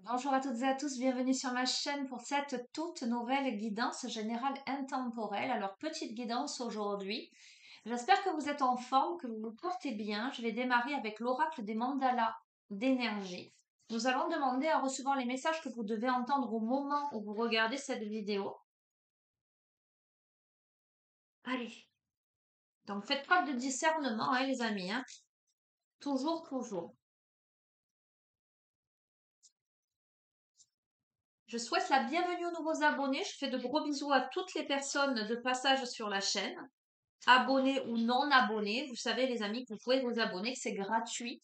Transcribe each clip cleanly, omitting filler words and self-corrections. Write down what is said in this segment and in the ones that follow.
Bonjour à toutes et à tous, bienvenue sur ma chaîne pour cette toute nouvelle guidance générale intemporelle. Alors, petite guidance aujourd'hui. J'espère que vous êtes en forme, que vous vous portez bien. Je vais démarrer avec l'oracle des mandalas d'énergie. Nous allons demander à recevoir les messages que vous devez entendre au moment où vous regardez cette vidéo. Allez, donc faites preuve de discernement, hein, les amis. Hein. Toujours, toujours. Je souhaite la bienvenue aux nouveaux abonnés. Je fais de gros bisous à toutes les personnes de passage sur la chaîne. Abonnés ou non abonnés, vous savez les amis que vous pouvez vous abonner, que c'est gratuit,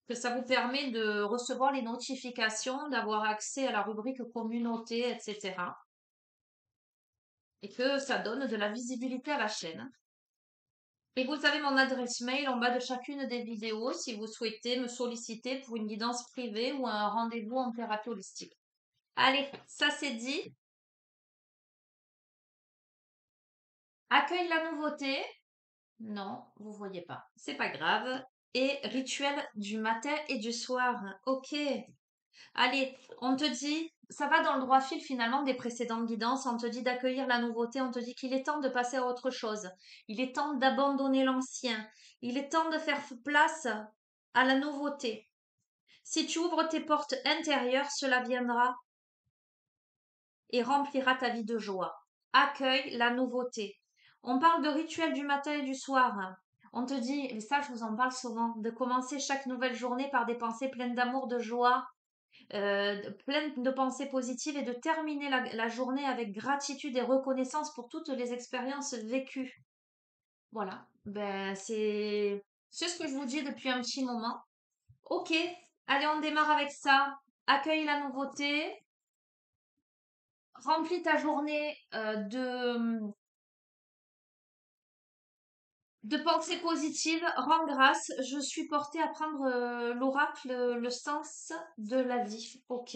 que ça vous permet de recevoir les notifications, d'avoir accès à la rubrique communauté, etc. Et que ça donne de la visibilité à la chaîne. Et vous avez mon adresse mail en bas de chacune des vidéos si vous souhaitez me solliciter pour une guidance privée ou un rendez-vous en thérapie holistique. Allez, ça c'est dit. Accueille la nouveauté. Non, vous voyez pas. C'est pas grave. Et rituel du matin et du soir. Ok. Allez, on te dit, ça va dans le droit fil finalement des précédentes guidances. On te dit d'accueillir la nouveauté. On te dit qu'il est temps de passer à autre chose. Il est temps d'abandonner l'ancien. Il est temps de faire place à la nouveauté. Si tu ouvres tes portes intérieures, cela viendra et remplira ta vie de joie. Accueille la nouveauté. On parle de rituel du matin et du soir. On te dit, et ça je vous en parle souvent, de commencer chaque nouvelle journée par des pensées pleines d'amour, de joie, pleines de pensées positives et de terminer la journée avec gratitude et reconnaissance pour toutes les expériences vécues. Voilà, ben c'est ce que je vous dis depuis un petit moment. Ok, allez on démarre avec ça. Accueille la nouveauté, remplis ta journée de pensées positives, rends grâce. Je suis portée à prendre l'oracle, le sens de la vie. Ok.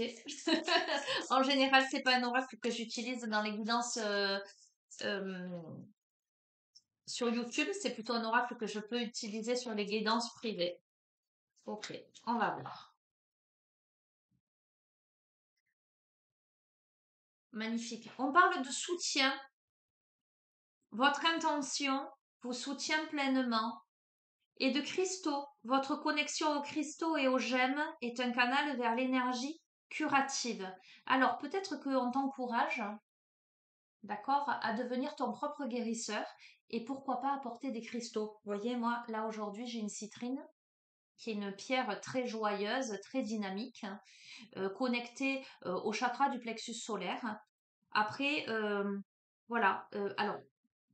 En général, c'est pas un oracle que j'utilise dans les guidances euh, sur YouTube. C'est plutôt un oracle que je peux utiliser sur les guidances privées. Ok, on va voir. Magnifique. On parle de soutien. Votre intention vous soutient pleinement. Et de cristaux. Votre connexion aux cristaux et aux gemmes est un canal vers l'énergie curative. Alors, peut-être qu'on t'encourage, d'accord, à devenir ton propre guérisseur et pourquoi pas apporter des cristaux. Vous voyez, moi, là aujourd'hui, j'ai une citrine qui est une pierre très joyeuse, très dynamique, connectée au chakra du plexus solaire. Après, voilà, alors,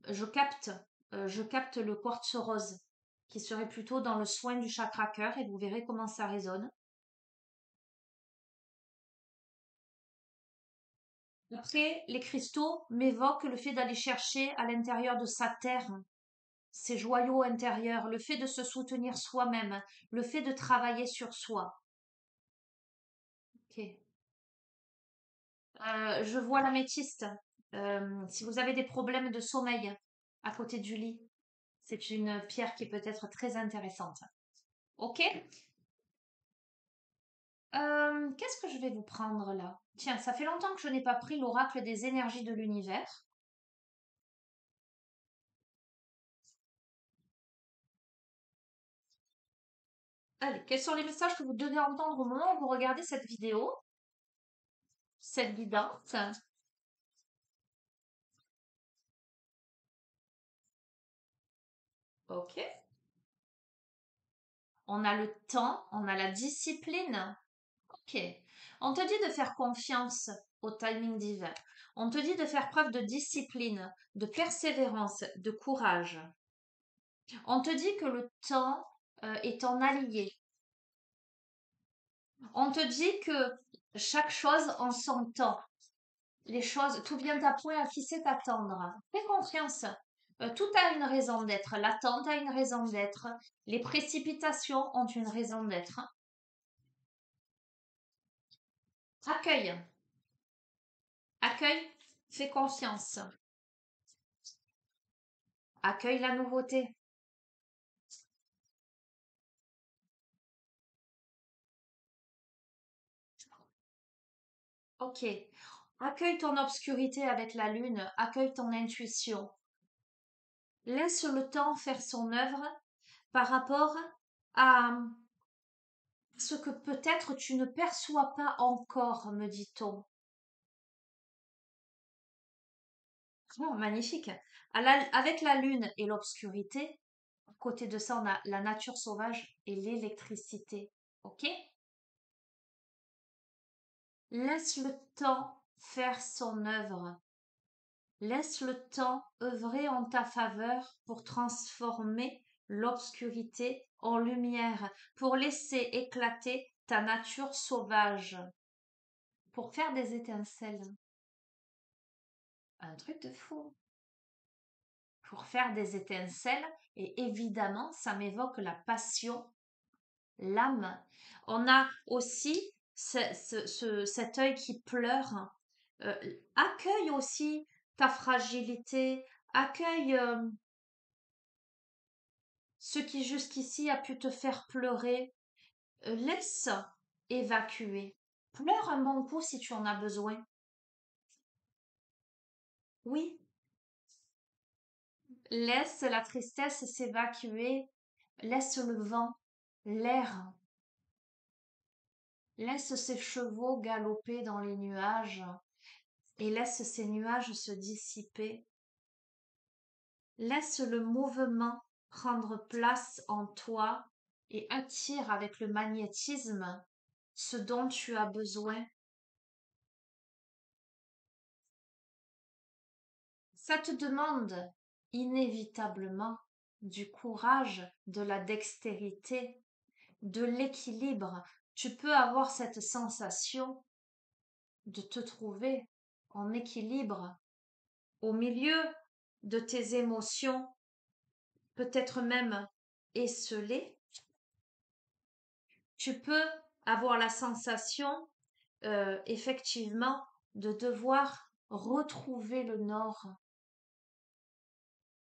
je capte le quartz rose qui serait plutôt dans le soin du chakra cœur et vous verrez comment ça résonne. Après, les cristaux m'évoquent le fait d'aller chercher à l'intérieur de sa terre ses joyaux intérieurs, le fait de se soutenir soi-même, le fait de travailler sur soi. Ok. Je vois l'améthyste. Si vous avez des problèmes de sommeil à côté du lit, c'est une pierre qui peut être très intéressante. Ok. Qu'est-ce que je vais vous prendre là? Tiens, ça fait longtemps que je n'ai pas pris l'oracle des énergies de l'univers. Allez, quels sont les messages que vous devez entendre au moment où vous regardez cette vidéo? Cette guidance. Ok. On a le temps, on a la discipline. Ok. On te dit de faire confiance au timing divin. On te dit de faire preuve de discipline, de persévérance, de courage. On te dit que le temps est ton allié. On te dit que chaque chose en son temps. Les choses, tout vient à point, à qui sait attendre. Fais confiance. Tout a une raison d'être. L'attente a une raison d'être. Les précipitations ont une raison d'être. Accueille. Accueille. Fais confiance. Accueille la nouveauté. Ok. Accueille ton obscurité avec la lune, accueille ton intuition. Laisse le temps faire son œuvre par rapport à ce que peut-être tu ne perçois pas encore, me dit-on. Oh, magnifique. Avec la lune et l'obscurité, à côté de ça, on a la nature sauvage et l'électricité. Ok? Laisse le temps faire son œuvre. Laisse le temps œuvrer en ta faveur pour transformer l'obscurité en lumière, pour laisser éclater ta nature sauvage, pour faire des étincelles. Un truc de fou. Pour faire des étincelles, et évidemment, ça m'évoque la passion, l'âme. On a aussi cet œil qui pleure. Euh, Accueille aussi ta fragilité, accueille ce qui jusqu'ici a pu te faire pleurer. Laisse évacuer. Pleure un bon coup si tu en as besoin. Oui, laisse la tristesse s'évacuer. Laisse le vent, l'air. Laisse ses chevaux galoper dans les nuages et laisse ces nuages se dissiper. Laisse le mouvement prendre place en toi et attire avec le magnétisme ce dont tu as besoin. Ça te demande inévitablement du courage, de la dextérité, de l'équilibre. Tu peux avoir cette sensation de te trouver en équilibre au milieu de tes émotions, peut-être même esselées. Tu peux avoir la sensation, effectivement, de devoir retrouver le nord,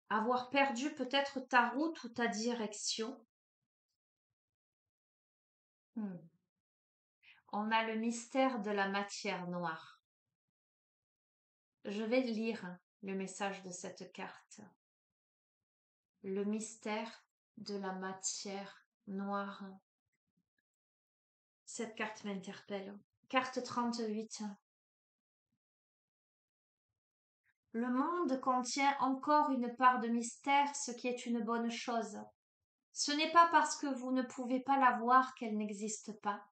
avoir perdu peut-être ta route ou ta direction. Hmm. On a le mystère de la matière noire. Je vais lire le message de cette carte. Le mystère de la matière noire. Cette carte m'interpelle. Carte 38. Le monde contient encore une part de mystère, ce qui est une bonne chose. Ce n'est pas parce que vous ne pouvez pas la voir qu'elle n'existe pas.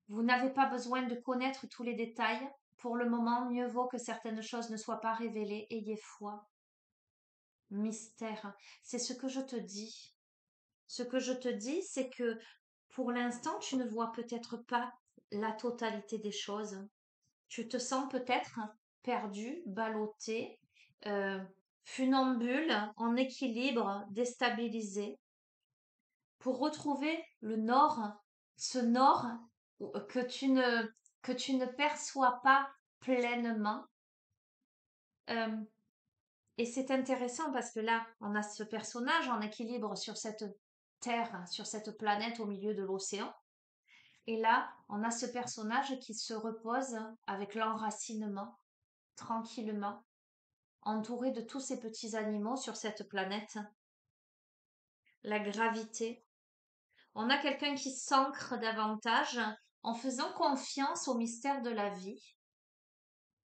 Vous n'avez pas besoin de connaître tous les détails. Pour le moment, mieux vaut que certaines choses ne soient pas révélées. Ayez foi. Mystère, c'est ce que je te dis. Ce que je te dis, c'est que pour l'instant, tu ne vois peut-être pas la totalité des choses. Tu te sens peut-être perdu, ballotté, euh, funambule, en équilibre, déstabilisé. Pour retrouver le nord, ce nord que que tu ne perçois pas pleinement. Euh, et c'est intéressant parce que là, on a ce personnage en équilibre sur cette terre, sur cette planète au milieu de l'océan. Et là, on a ce personnage qui se repose avec l'enracinement, tranquillement, entouré de tous ces petits animaux sur cette planète. La gravité. On a quelqu'un qui s'ancre davantage en faisant confiance au mystère de la vie,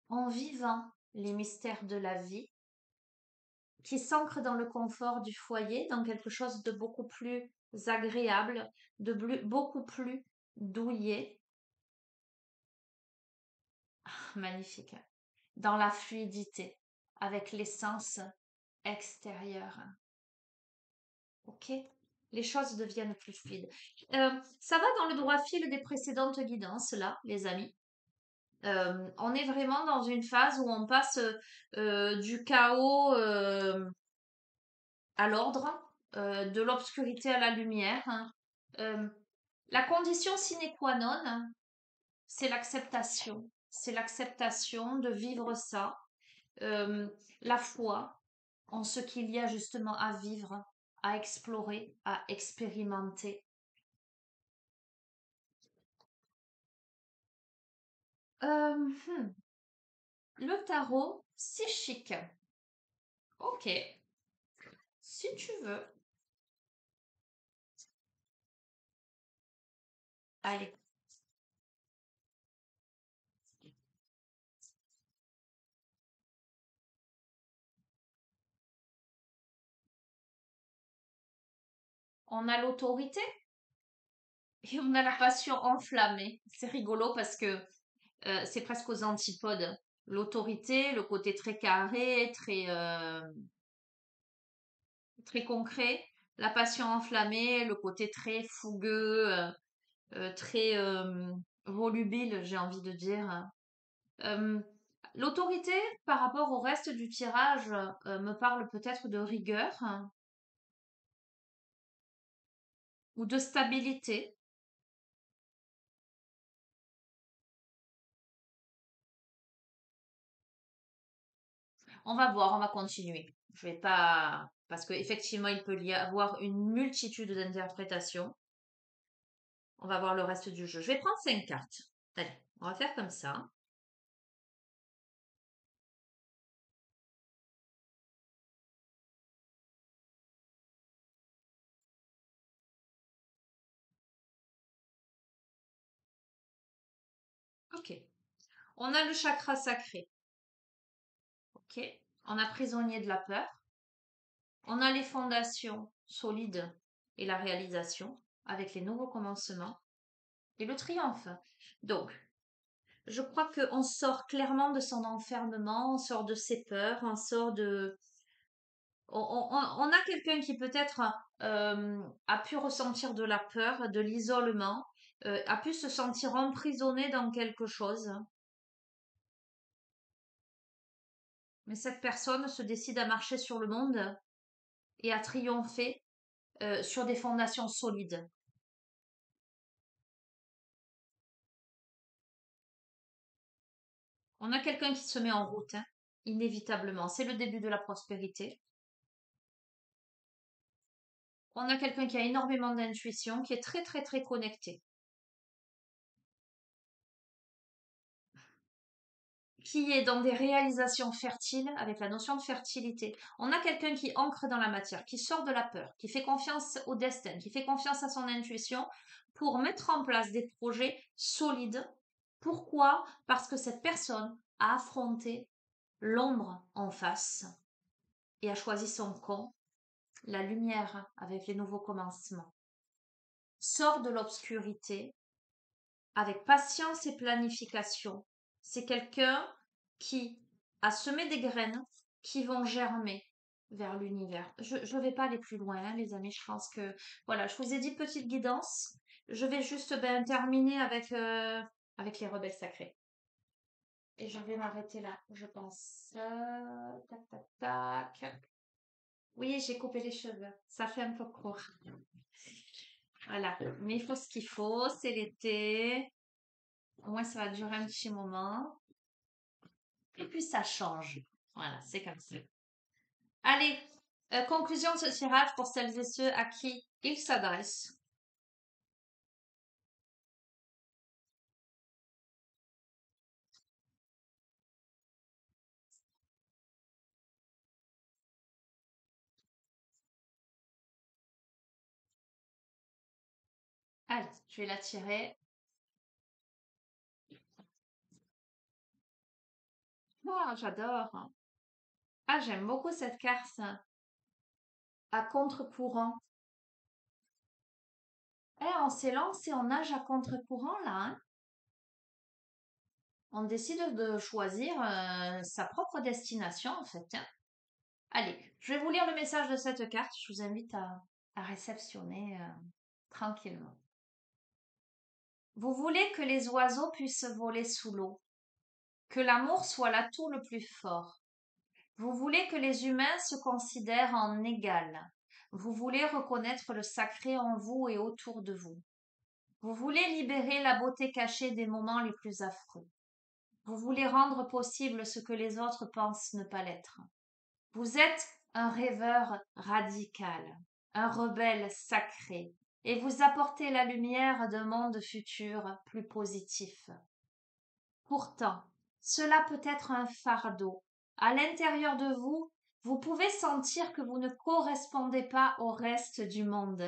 en vivant les mystères de la vie, qui s'ancre dans le confort du foyer, dans quelque chose de beaucoup plus agréable, beaucoup plus douillet. Magnifique. Dans la fluidité, avec l'essence extérieure. Ok? Les choses deviennent plus fluides. Ça va dans le droit fil des précédentes guidances, là, les amis. On est vraiment dans une phase où on passe du chaos à l'ordre, de l'obscurité à la lumière, hein. Euh, la condition sine qua non, hein, c'est l'acceptation. C'est l'acceptation de vivre ça, euh, la foi en ce qu'il y a justement à vivre, à explorer, à expérimenter. Hmm. Le tarot psychique. Ok, si tu veux. Allez, on a l'autorité et on a la passion enflammée. C'est rigolo parce que c'est presque aux antipodes. L'autorité, le côté très carré, très concret. La passion enflammée, le côté très fougueux, très volubile, j'ai envie de dire. Euh, L'autorité, par rapport au reste du tirage, me parle peut-être de rigueur, ou de stabilité. On va voir, on va continuer. Je vais pas, parce qu'effectivement, il peut y avoir une multitude d'interprétations. On va voir le reste du jeu. Je vais prendre 5 cartes. Allez, on va faire comme ça. Ok. On a le chakra sacré. Ok. On a prisonnier de la peur. On a les fondations solides et la réalisation avec les nouveaux commencements et le triomphe. Donc, je crois qu'on sort clairement de son enfermement, on sort de ses peurs, on sort de... On a quelqu'un qui peut-être a pu ressentir de la peur, de l'isolement, a pu se sentir emprisonné dans quelque chose. Mais cette personne se décide à marcher sur le monde et à triompher sur des fondations solides. On a quelqu'un qui se met en route, hein, inévitablement. C'est le début de la prospérité. On a quelqu'un qui a énormément d'intuition, qui est très très très connecté, qui est dans des réalisations fertiles avec la notion de fertilité. On a quelqu'un qui ancre dans la matière, qui sort de la peur, qui fait confiance au destin, qui fait confiance à son intuition pour mettre en place des projets solides. Pourquoi? Parce que cette personne a affronté l'ombre en face et a choisi son camp, la lumière avec les nouveaux commencements. Sort de l'obscurité avec patience et planification. C'est quelqu'un qui a semé des graines qui vont germer vers l'univers. Je ne vais pas aller plus loin, hein, les amis. Je pense que, voilà, je vous ai dit petite guidance. Je vais juste terminer avec les rebelles sacrés. Et je vais m'arrêter là, je pense. Tac, tac, tac. Oui, j'ai coupé les cheveux. Ça fait un peu court. Voilà. Mais il faut ce qu'il faut. C'est l'été. Au moins, ça va durer un petit moment. Et puis, ça change. Voilà, c'est comme ça. Allez, conclusion de ce tirage pour celles et ceux à qui il s'adresse. Allez, je vais la tirer. Ah, j'adore. Ah, j'aime beaucoup cette carte à contre-courant. Eh, on s'est lancé, on nage à contre-courant là, hein. On décide de choisir sa propre destination en fait, hein. Allez, je vais vous lire le message de cette carte. Je vous invite à réceptionner tranquillement. Vous voulez que les oiseaux puissent voler sous l'eau, que l'amour soit l'atout le plus fort. Vous voulez que les humains se considèrent en égal. Vous voulez reconnaître le sacré en vous et autour de vous. Vous voulez libérer la beauté cachée des moments les plus affreux. Vous voulez rendre possible ce que les autres pensent ne pas l'être. Vous êtes un rêveur radical, un rebelle sacré, et vous apportez la lumière d'un monde futur plus positif. Pourtant, cela peut être un fardeau. À l'intérieur de vous, vous pouvez sentir que vous ne correspondez pas au reste du monde.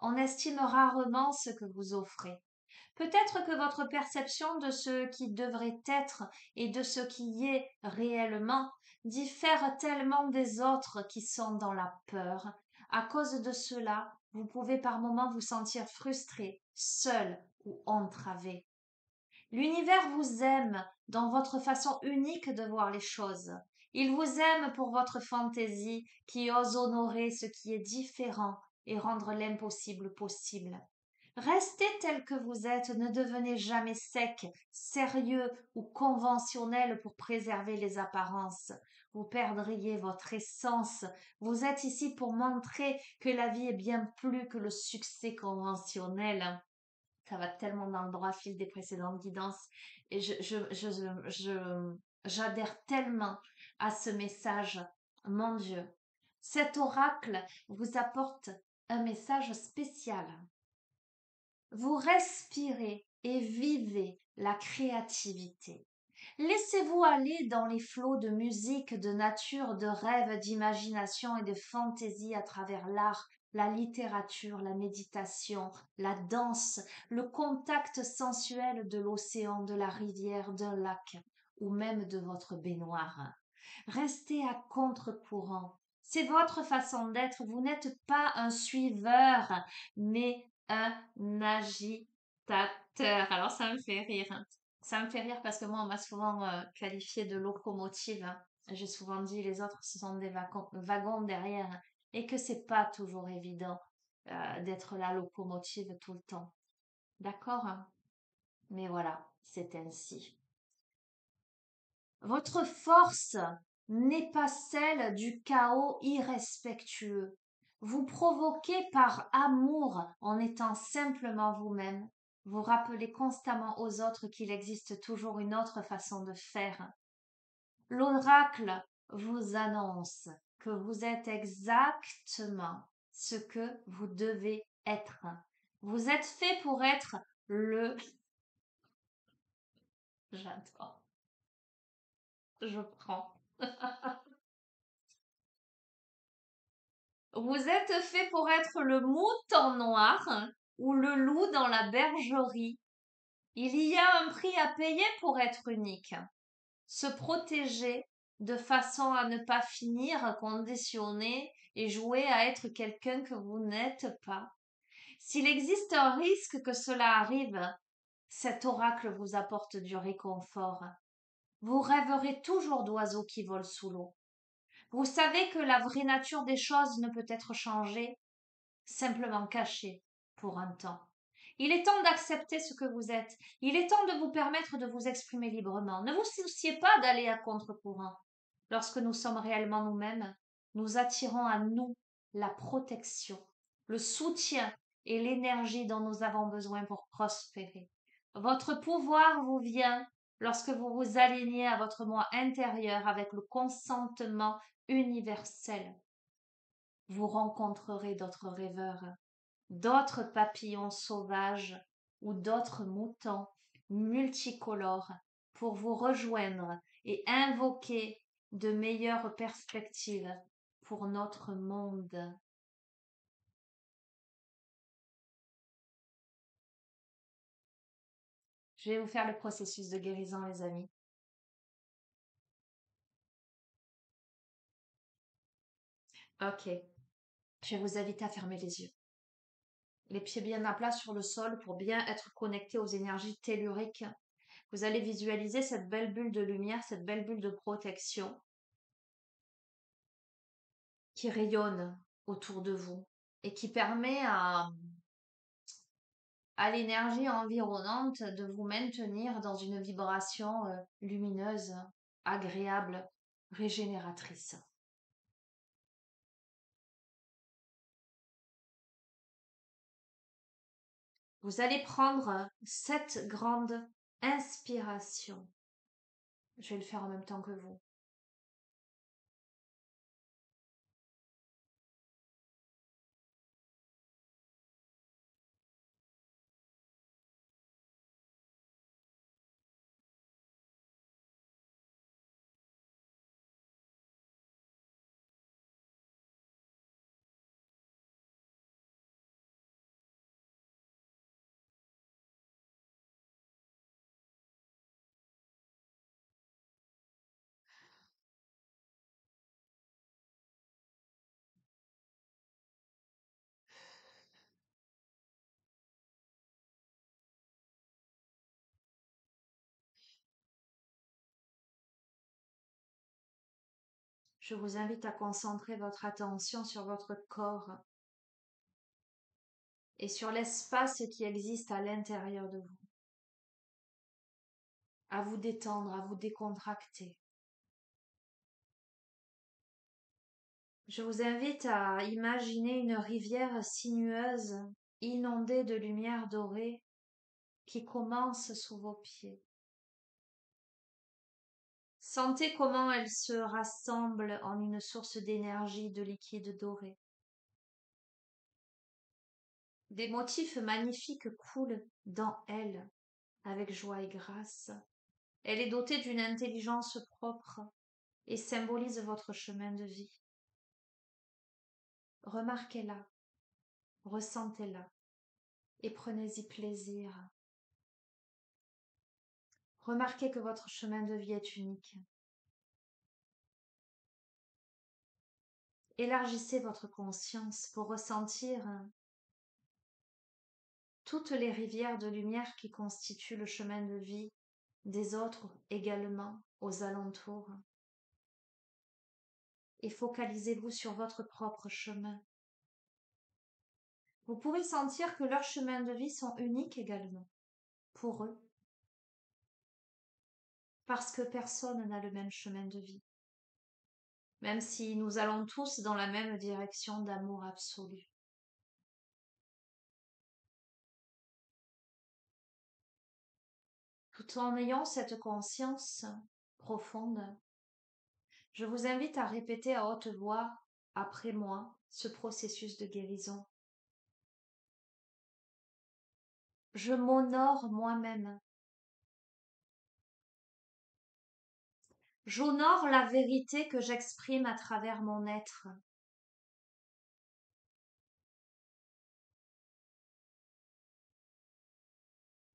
On estime rarement ce que vous offrez. Peut-être que votre perception de ce qui devrait être et de ce qui est réellement diffère tellement des autres qui sont dans la peur. À cause de cela, vous pouvez par moments vous sentir frustré, seul ou entravé. L'univers vous aime dans votre façon unique de voir les choses. Il vous aime pour votre fantaisie qui ose honorer ce qui est différent et rendre l'impossible possible. Restez tel que vous êtes, ne devenez jamais sec, sérieux ou conventionnel pour préserver les apparences. Vous perdriez votre essence. Vous êtes ici pour montrer que la vie est bien plus que le succès conventionnel. Ça va tellement dans le droit fil des précédentes guidances et j'adhère tellement à ce message. Mon Dieu, cet oracle vous apporte un message spécial. Vous respirez et vivez la créativité. Laissez-vous aller dans les flots de musique, de nature, de rêve, d'imagination et de fantaisie à travers l'art, la littérature, la méditation, la danse, le contact sensuel de l'océan, de la rivière, d'un lac ou même de votre baignoire. Restez à contre-courant. C'est votre façon d'être. Vous n'êtes pas un suiveur, mais un agitateur. Alors ça me fait rire. Ça me fait rire parce que moi, on m'a souvent qualifié de locomotive. J'ai souvent dit les autres, ce sont des wagons derrière et que c'est pas toujours évident d'être la locomotive tout le temps. D'accord? Mais voilà, c'est ainsi. Votre force n'est pas celle du chaos irrespectueux. Vous provoquez par amour en étant simplement vous-même. Vous rappelez constamment aux autres qu'il existe toujours une autre façon de faire. L'oracle vous annonce que vous êtes exactement ce que vous devez être. Vous êtes fait pour être le... J'adore. Je prends. Vous êtes fait pour être le mouton noir ou le loup dans la bergerie. Il y a un prix à payer pour être unique. Se protéger de façon à ne pas finir conditionné et jouer à être quelqu'un que vous n'êtes pas. S'il existe un risque que cela arrive, cet oracle vous apporte du réconfort. Vous rêverez toujours d'oiseaux qui volent sous l'eau. Vous savez que la vraie nature des choses ne peut être changée, simplement cachée pour un temps. Il est temps d'accepter ce que vous êtes. Il est temps de vous permettre de vous exprimer librement. Ne vous souciez pas d'aller à contre-courant. Lorsque nous sommes réellement nous-mêmes, nous attirons à nous la protection, le soutien et l'énergie dont nous avons besoin pour prospérer. Votre pouvoir vous vient lorsque vous vous alignez à votre moi intérieur avec le consentement universel. Vous rencontrerez d'autres rêveurs, d'autres papillons sauvages ou d'autres moutons multicolores pour vous rejoindre et invoquer de meilleures perspectives pour notre monde. Je vais vous faire le processus de guérison, les amis. Ok. Je vais vous inviter à fermer les yeux. Les pieds bien à plat sur le sol pour bien être connecté aux énergies telluriques. Vous allez visualiser cette belle bulle de lumière, cette belle bulle de protection qui rayonne autour de vous et qui permet à l'énergie environnante de vous maintenir dans une vibration lumineuse, agréable, régénératrice. Vous allez prendre cette grande inspiration. Je vais le faire en même temps que vous. Je vous invite à concentrer votre attention sur votre corps et sur l'espace qui existe à l'intérieur de vous. À vous détendre, à vous décontracter. Je vous invite à imaginer une rivière sinueuse, inondée de lumière dorée, qui commence sous vos pieds. Sentez comment elle se rassemble en une source d'énergie de liquide doré. Des motifs magnifiques coulent dans elle avec joie et grâce. Elle est dotée d'une intelligence propre et symbolise votre chemin de vie. Remarquez-la, ressentez-la et prenez-y plaisir. Remarquez que votre chemin de vie est unique. Élargissez votre conscience pour ressentir toutes les rivières de lumière qui constituent le chemin de vie des autres également aux alentours. Et focalisez-vous sur votre propre chemin. Vous pouvez sentir que leurs chemins de vie sont uniques également, pour eux, parce que personne n'a le même chemin de vie, même si nous allons tous dans la même direction d'amour absolu. Tout en ayant cette conscience profonde, je vous invite à répéter à haute voix, après moi, ce processus de guérison. Je m'honore moi-même. J'honore la vérité que j'exprime à travers mon être.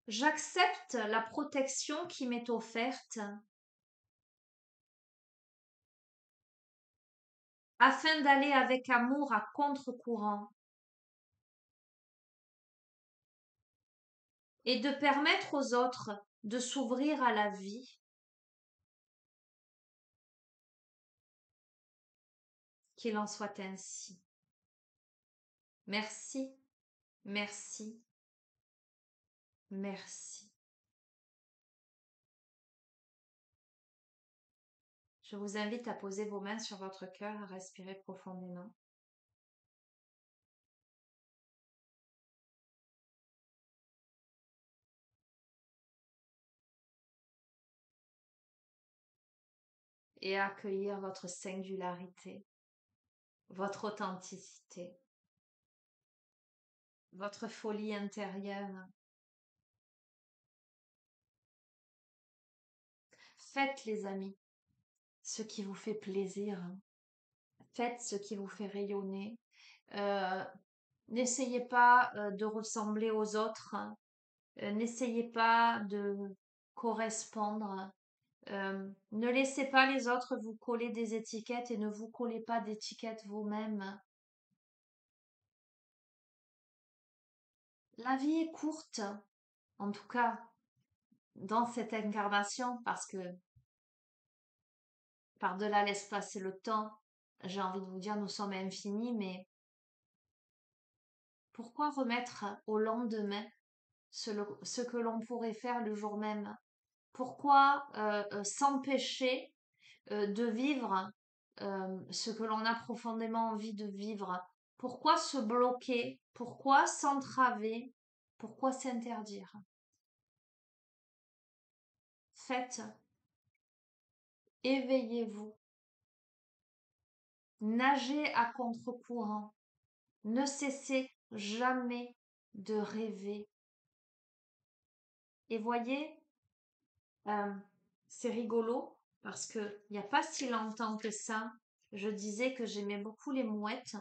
J'accepte la protection qui m'est offerte afin d'aller avec amour à contre-courant et de permettre aux autres de s'ouvrir à la vie. Qu'il en soit ainsi. Merci, merci, merci. Je vous invite à poser vos mains sur votre cœur, à respirer profondément. Et à accueillir votre singularité, votre authenticité, votre folie intérieure. Faites, les amis, ce qui vous fait plaisir. Faites ce qui vous fait rayonner. Euh, N'essayez pas de ressembler aux autres. N'essayez pas de correspondre. Ne laissez pas les autres vous coller des étiquettes et ne vous collez pas d'étiquettes vous-même. La vie est courte, en tout cas dans cette incarnation, parce que par-delà l'espace et le temps, j'ai envie de vous dire, nous sommes infinis, mais pourquoi remettre au lendemain ce que l'on pourrait faire le jour même? Pourquoi s'empêcher de vivre ce que l'on a profondément envie de vivre? Pourquoi se bloquer? Pourquoi s'entraver? Pourquoi s'interdire? Faites, éveillez-vous, nagez à contre-courant, ne cessez jamais de rêver. Et voyez, euh, c'est rigolo parce que il n'y a pas si longtemps que ça, je disais que j'aimais beaucoup les mouettes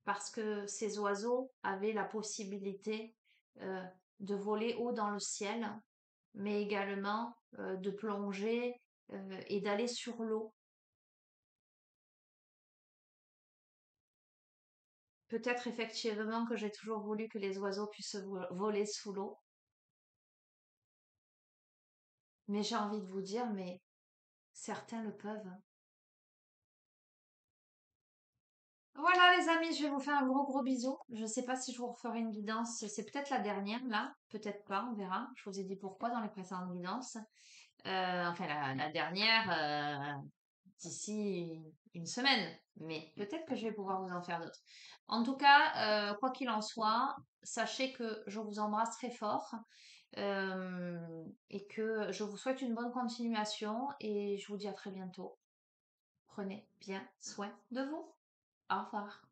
parce que ces oiseaux avaient la possibilité euh, de voler haut dans le ciel, mais également de plonger et d'aller sur l'eau. Peut-être effectivement que j'ai toujours voulu que les oiseaux puissent voler sous l'eau, mais j'ai envie de vous dire, mais certains le peuvent. Voilà les amis, je vais vous faire un gros bisou. Je ne sais pas si je vous referai une guidance, c'est peut-être la dernière là, peut-être pas, on verra. Je vous ai dit pourquoi dans les précédentes guidances. Enfin la dernière d'ici une semaine, mais peut-être que je vais pouvoir vous en faire d'autres. En tout cas, quoi qu'il en soit, sachez que je vous embrasse très fort et que je vous souhaite une bonne continuation et je vous dis à très bientôt. Prenez bien soin de vous. Au revoir.